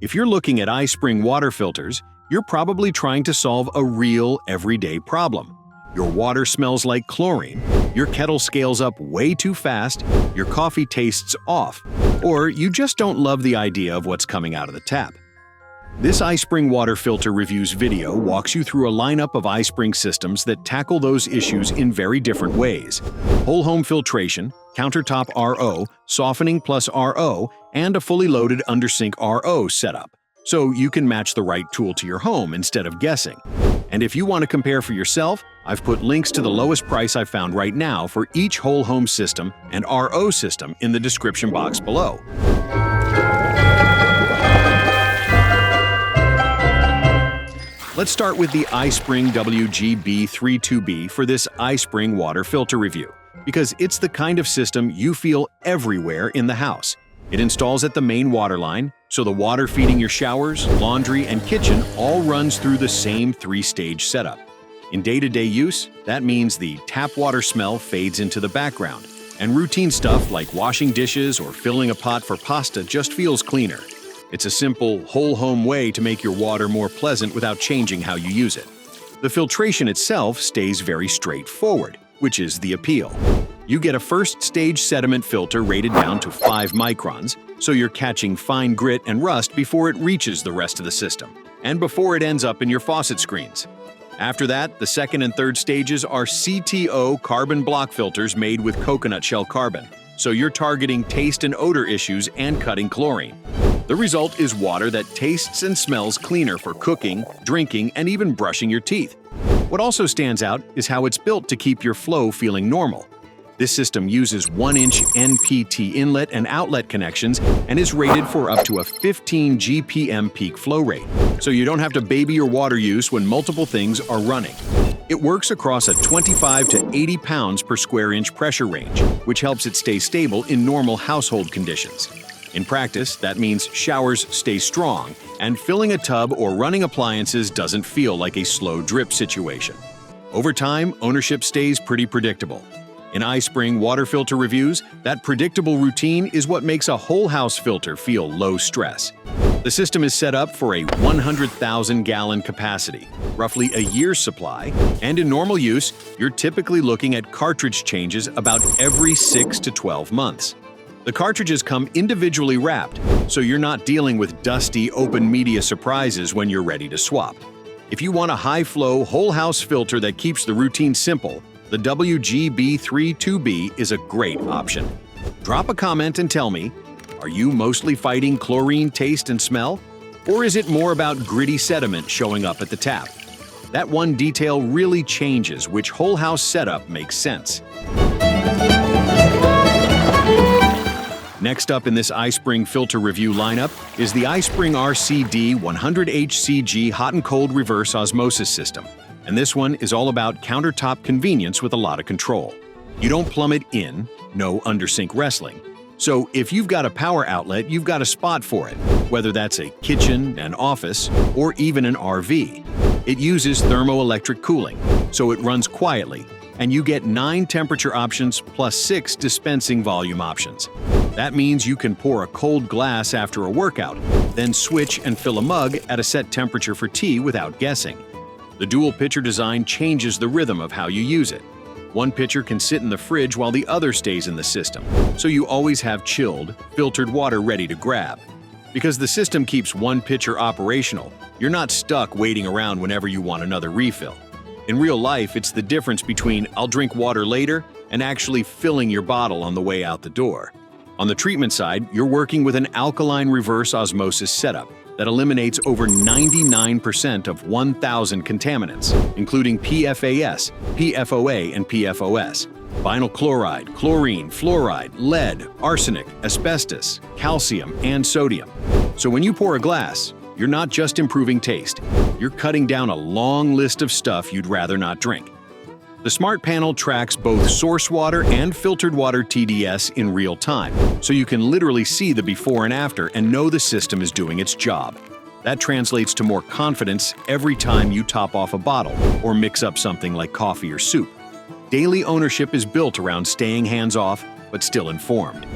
If you're looking at iSpring water filters, you're probably trying to solve a real, everyday problem. Your water smells like chlorine, your kettle scales up way too fast, your coffee tastes off, or you just don't love the idea of what's coming out of the tap. This iSpring water filter reviews video walks you through a lineup of iSpring systems that tackle those issues in very different ways. Whole home filtration, countertop RO, softening plus RO, and a fully loaded undersink RO setup, so you can match the right tool to your home instead of guessing. And if you want to compare for yourself, I've put links to the lowest price I've found right now for each whole home system and RO system in the description box below. Let's start with the iSpring WGB32B for this iSpring water filter review, because it's the kind of system you feel everywhere in the house. It installs at the main water line, so the water feeding your showers, laundry, and kitchen all runs through the same three-stage setup. In day-to-day use, that means the tap water smell fades into the background, and routine stuff like washing dishes or filling a pot for pasta just feels cleaner. It's a simple, whole-home way to make your water more pleasant without changing how you use it. The filtration itself stays very straightforward, which is the appeal. You get a first-stage sediment filter rated down to 5 microns, so you're catching fine grit and rust before it reaches the rest of the system, and before it ends up in your faucet screens. After that, the second and third stages are CTO carbon block filters made with coconut shell carbon, so you're targeting taste and odor issues and cutting chlorine. The result is water that tastes and smells cleaner for cooking, drinking, and even brushing your teeth. What also stands out is how it's built to keep your flow feeling normal. This system uses 1-inch NPT inlet and outlet connections and is rated for up to a 15 GPM peak flow rate, so you don't have to baby your water use when multiple things are running. It works across a 25 to 80 pounds per square inch pressure range, which helps it stay stable in normal household conditions. In practice, that means showers stay strong, and filling a tub or running appliances doesn't feel like a slow drip situation. Over time, ownership stays pretty predictable. In iSpring water filter reviews, that predictable routine is what makes a whole house filter feel low stress. The system is set up for a 100,000-gallon capacity, roughly a year's supply, and in normal use, you're typically looking at cartridge changes about every 6 to 12 months. The cartridges come individually wrapped, so you're not dealing with dusty, open media surprises when you're ready to swap. If you want a high-flow, whole-house filter that keeps the routine simple, the WGB32B is a great option. Drop a comment and tell me, are you mostly fighting chlorine taste and smell? Or is it more about gritty sediment showing up at the tap? That one detail really changes which whole-house setup makes sense. Next up in this iSpring filter review lineup is the iSpring RCD 100HCG Hot and Cold Reverse Osmosis System. And this one is all about countertop convenience with a lot of control. You don't plumb it in, no undersink wrestling. So if you've got a power outlet, you've got a spot for it, whether that's a kitchen, an office, or even an RV. It uses thermoelectric cooling, so it runs quietly, and you get 9 temperature options plus 6 dispensing volume options. That means you can pour a cold glass after a workout, then switch and fill a mug at a set temperature for tea without guessing. The dual pitcher design changes the rhythm of how you use it. One pitcher can sit in the fridge while the other stays in the system, so you always have chilled, filtered water ready to grab. Because the system keeps one pitcher operational, you're not stuck waiting around whenever you want another refill. In real life, it's the difference between "I'll drink water later" and actually filling your bottle on the way out the door. On the treatment side, you're working with an alkaline reverse osmosis setup that eliminates over 99% of 1,000 contaminants, including PFAS, PFOA, and PFOS, vinyl chloride, chlorine, fluoride, lead, arsenic, asbestos, calcium, and sodium. So when you pour a glass, you're not just improving taste, you're cutting down a long list of stuff you'd rather not drink. The Smart Panel tracks both source water and filtered water TDS in real time, so you can literally see the before and after and know the system is doing its job. That translates to more confidence every time you top off a bottle or mix up something like coffee or soup. Daily ownership is built around staying hands-off, but still informed.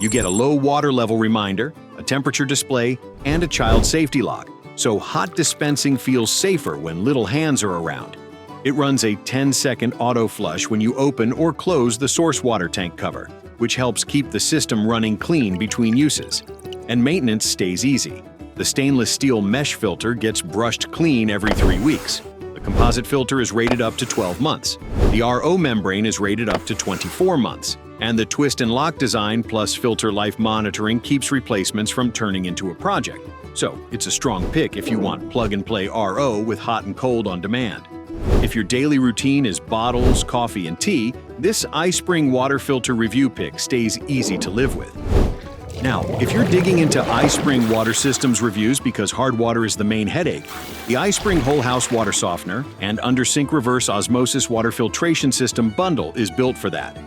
You get a low water level reminder, a temperature display, and a child safety lock, so hot dispensing feels safer when little hands are around. It runs a 10-second auto flush when you open or close the source water tank cover, which helps keep the system running clean between uses. And maintenance stays easy. The stainless steel mesh filter gets brushed clean every 3 weeks. The composite filter is rated up to 12 months. The RO membrane is rated up to 24 months. And the twist and lock design plus filter life monitoring keeps replacements from turning into a project. So it's a strong pick if you want plug-and-play RO with hot and cold on demand. If your daily routine is bottles, coffee, and tea, this iSpring water filter review pick stays easy to live with. Now, if you're digging into iSpring water systems reviews because hard water is the main headache, the iSpring Whole House Water Softener and Under-Sink Reverse Osmosis Water Filtration System bundle is built for that.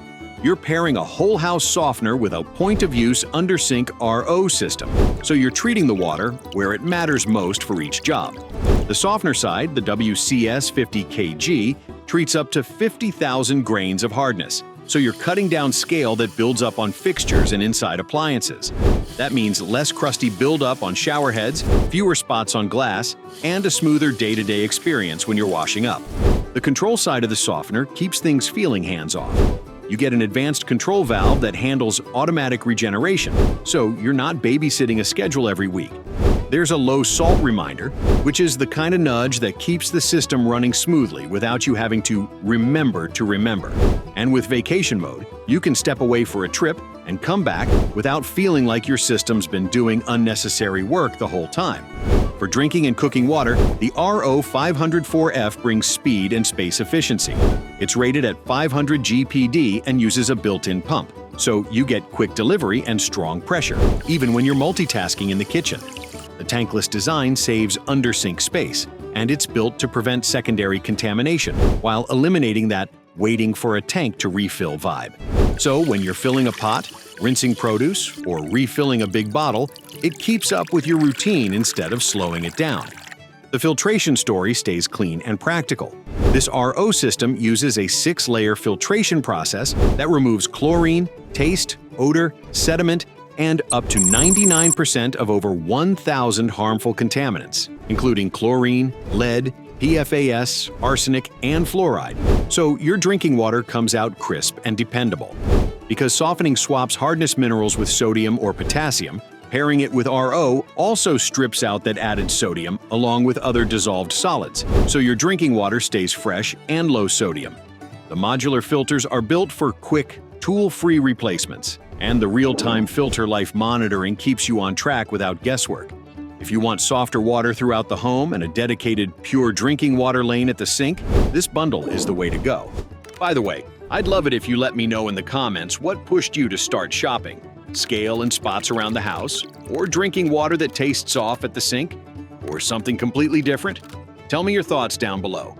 You're pairing a whole house softener with a point-of-use under-sink RO system, so you're treating the water where it matters most for each job. The softener side, the WCS 50kg, treats up to 50,000 grains of hardness, so you're cutting down scale that builds up on fixtures and inside appliances. That means less crusty buildup on shower heads, fewer spots on glass, and a smoother day-to-day experience when you're washing up. The control side of the softener keeps things feeling hands-off. You get an advanced control valve that handles automatic regeneration, so you're not babysitting a schedule every week. There's a low salt reminder, which is the kind of nudge that keeps the system running smoothly without you having to remember to remember. And with vacation mode, you can step away for a trip and come back without feeling like your system's been doing unnecessary work the whole time. For drinking and cooking water, the RO 504F brings speed and space efficiency. It's rated at 500 GPD and uses a built-in pump, so you get quick delivery and strong pressure, even when you're multitasking in the kitchen. The tankless design saves under-sink space, and it's built to prevent secondary contamination while eliminating that waiting for a tank to refill vibe. So when you're filling a pot, rinsing produce, or refilling a big bottle, it keeps up with your routine instead of slowing it down. The filtration story stays clean and practical. This RO system uses a 6-layer filtration process that removes chlorine, taste, odor, sediment, and up to 99% of over 1,000 harmful contaminants, including chlorine, lead, PFAS, arsenic, and fluoride. So your drinking water comes out crisp and dependable. Because softening swaps hardness minerals with sodium or potassium, pairing it with RO also strips out that added sodium along with other dissolved solids, so your drinking water stays fresh and low sodium. The modular filters are built for quick, tool-free replacements, and the real-time filter life monitoring keeps you on track without guesswork. If you want softer water throughout the home and a dedicated pure drinking water lane at the sink, this bundle is the way to go. By the way, I'd love it if you let me know in the comments what pushed you to start shopping. Scale and spots around the house, or drinking water that tastes off at the sink, or something completely different? Tell me your thoughts down below.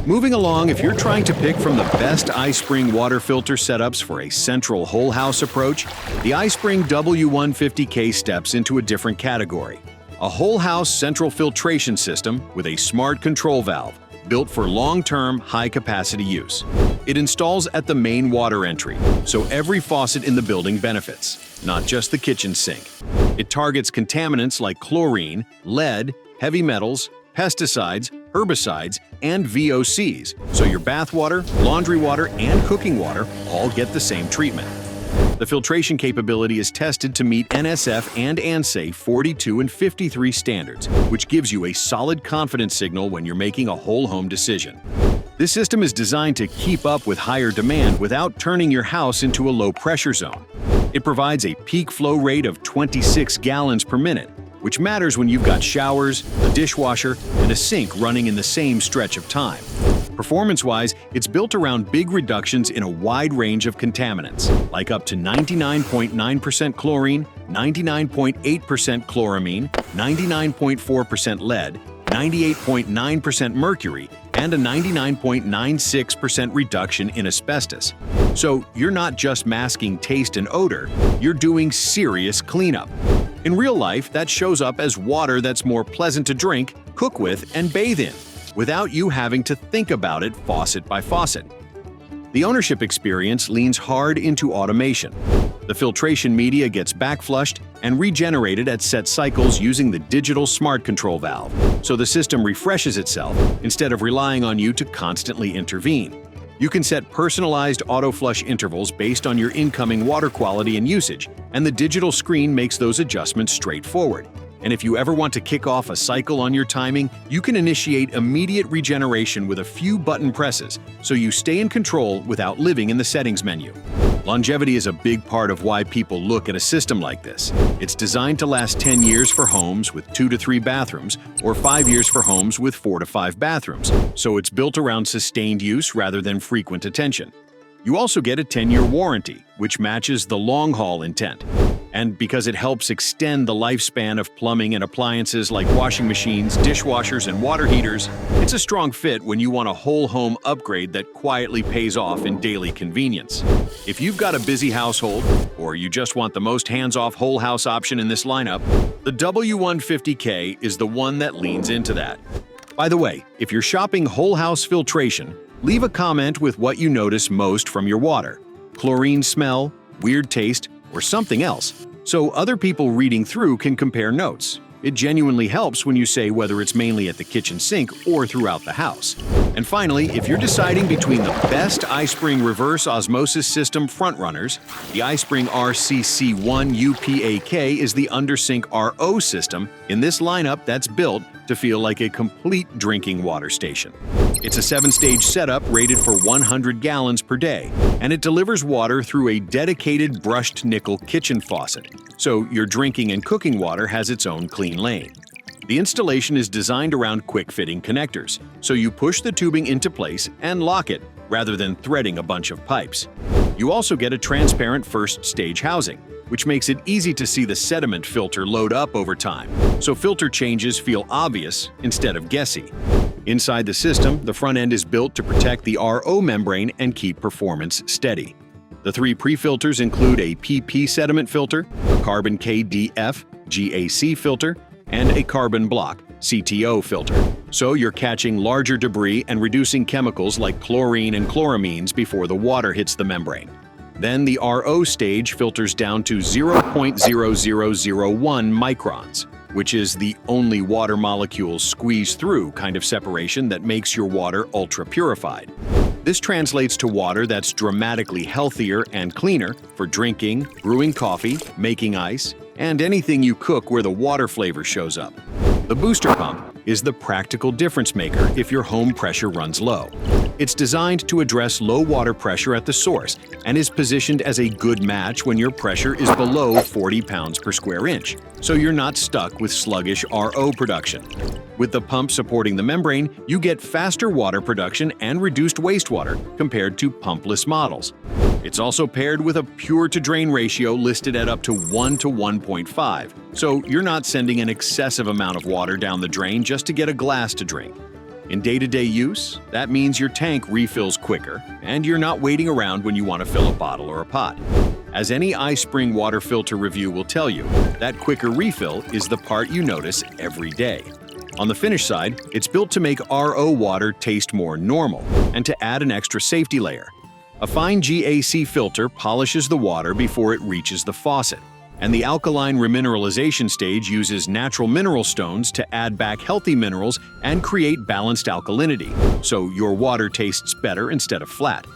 Moving along, if you're trying to pick from the best iSpring water filter setups for a central whole house approach, the iSpring W150K steps into a different category. A whole house central filtration system with a smart control valve, built for long-term, high-capacity use. It installs at the main water entry, so every faucet in the building benefits, not just the kitchen sink. It targets contaminants like chlorine, lead, heavy metals, pesticides, herbicides, and VOCs, so your bathwater, laundry water, and cooking water all get the same treatment. The filtration capability is tested to meet NSF and ANSI 42 and 53 standards, which gives you a solid confidence signal when you're making a whole home decision. This system is designed to keep up with higher demand without turning your house into a low-pressure zone. It provides a peak flow rate of 26 gallons per minute, which matters when you've got showers, a dishwasher, and a sink running in the same stretch of time. Performance-wise, it's built around big reductions in a wide range of contaminants, like up to 99.9% chlorine, 99.8% chloramine, 99.4% lead, 98.9% mercury, and a 99.96% reduction in asbestos. So you're not just masking taste and odor, you're doing serious cleanup. In real life, that shows up as water that's more pleasant to drink, cook with, and bathe in, without you having to think about it faucet by faucet. The ownership experience leans hard into automation. The filtration media gets backflushed and regenerated at set cycles using the digital smart control valve, so the system refreshes itself instead of relying on you to constantly intervene. You can set personalized auto-flush intervals based on your incoming water quality and usage, and the digital screen makes those adjustments straightforward. And if you ever want to kick off a cycle on your timing, you can initiate immediate regeneration with a few button presses, so you stay in control without living in the settings menu. Longevity is a big part of why people look at a system like this. It's designed to last 10 years for homes with 2 to 3 bathrooms, or 5 years for homes with 4 to 5 bathrooms, so it's built around sustained use rather than frequent attention. You also get a 10-year warranty, which matches the long-haul intent. And because it helps extend the lifespan of plumbing and appliances like washing machines, dishwashers, and water heaters, it's a strong fit when you want a whole home upgrade that quietly pays off in daily convenience. If you've got a busy household, or you just want the most hands-off whole house option in this lineup, the W150K is the one that leans into that. By the way, if you're shopping whole house filtration, leave a comment with what you notice most from your water: chlorine smell, weird taste, or something else, so other people reading through can compare notes. It genuinely helps when you say whether it's mainly at the kitchen sink or throughout the house. And finally, if you're deciding between the best iSpring Reverse Osmosis System frontrunners, the iSpring RCC1 UPAK is the undersink RO system in this lineup that's built to feel like a complete drinking water station. It's a 7-stage setup rated for 100 gallons per day, and it delivers water through a dedicated brushed nickel kitchen faucet, so your drinking and cooking water has its own clean lane. The installation is designed around quick-fitting connectors, so you push the tubing into place and lock it, rather than threading a bunch of pipes. You also get a transparent first-stage housing, which makes it easy to see the sediment filter load up over time, so filter changes feel obvious instead of guessy. Inside the system, the front end is built to protect the RO membrane and keep performance steady. The 3 pre-filters include a PP sediment filter, a carbon KDF GAC filter, and a carbon block CTO filter, so you're catching larger debris and reducing chemicals like chlorine and chloramines before the water hits the membrane. Then the RO stage filters down to 0.0001 microns, which is the only water molecules squeeze through kind of separation that makes your water ultra-purified. This translates to water that's dramatically healthier and cleaner for drinking, brewing coffee, making ice, and anything you cook where the water flavor shows up. The booster pump is the practical difference maker if your home pressure runs low. It's designed to address low water pressure at the source and is positioned as a good match when your pressure is below 40 pounds per square inch, so you're not stuck with sluggish RO production. With the pump supporting the membrane, you get faster water production and reduced wastewater compared to pumpless models. It's also paired with a pure-to-drain ratio listed at up to 1 to 1.5, so you're not sending an excessive amount of water down the drain just to get a glass to drink. In day-to-day use, that means your tank refills quicker, and you're not waiting around when you want to fill a bottle or a pot. As any iSpring water filter review will tell you, that quicker refill is the part you notice every day. On the finish side, it's built to make RO water taste more normal and to add an extra safety layer. A fine GAC filter polishes the water before it reaches the faucet, and the alkaline remineralization stage uses natural mineral stones to add back healthy minerals and create balanced alkalinity, so your water tastes better instead of flat.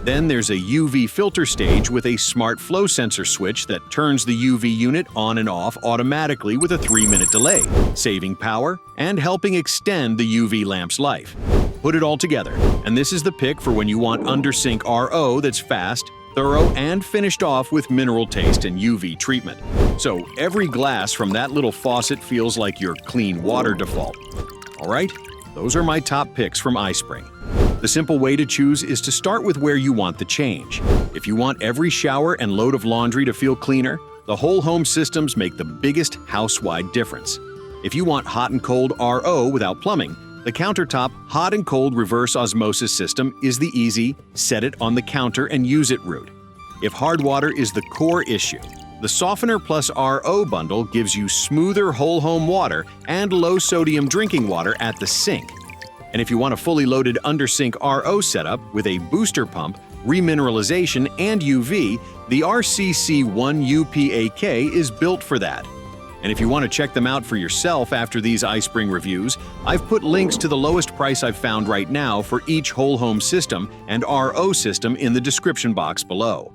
Then there's a UV filter stage with a smart flow sensor switch that turns the UV unit on and off automatically with a 3-minute delay, saving power and helping extend the UV lamp's life. Put it all together, and this is the pick for when you want undersink RO that's fast, thorough, and finished off with mineral taste and UV treatment. So every glass from that little faucet feels like your clean water default. Alright, those are my top picks from iSpring. The simple way to choose is to start with where you want the change. If you want every shower and load of laundry to feel cleaner, the whole home systems make the biggest house-wide difference. If you want hot and cold RO without plumbing, the Countertop Hot and Cold Reverse Osmosis System is the easy, set it on the counter and use it route. If hard water is the core issue, the Softener Plus RO bundle gives you smoother whole home water and low-sodium drinking water at the sink. And if you want a fully loaded undersink RO setup with a booster pump, remineralization, and UV, the RCC1UPAK is built for that. And if you want to check them out for yourself after these iSpring reviews, I've put links to the lowest price I've found right now for each whole home system and RO system in the description box below.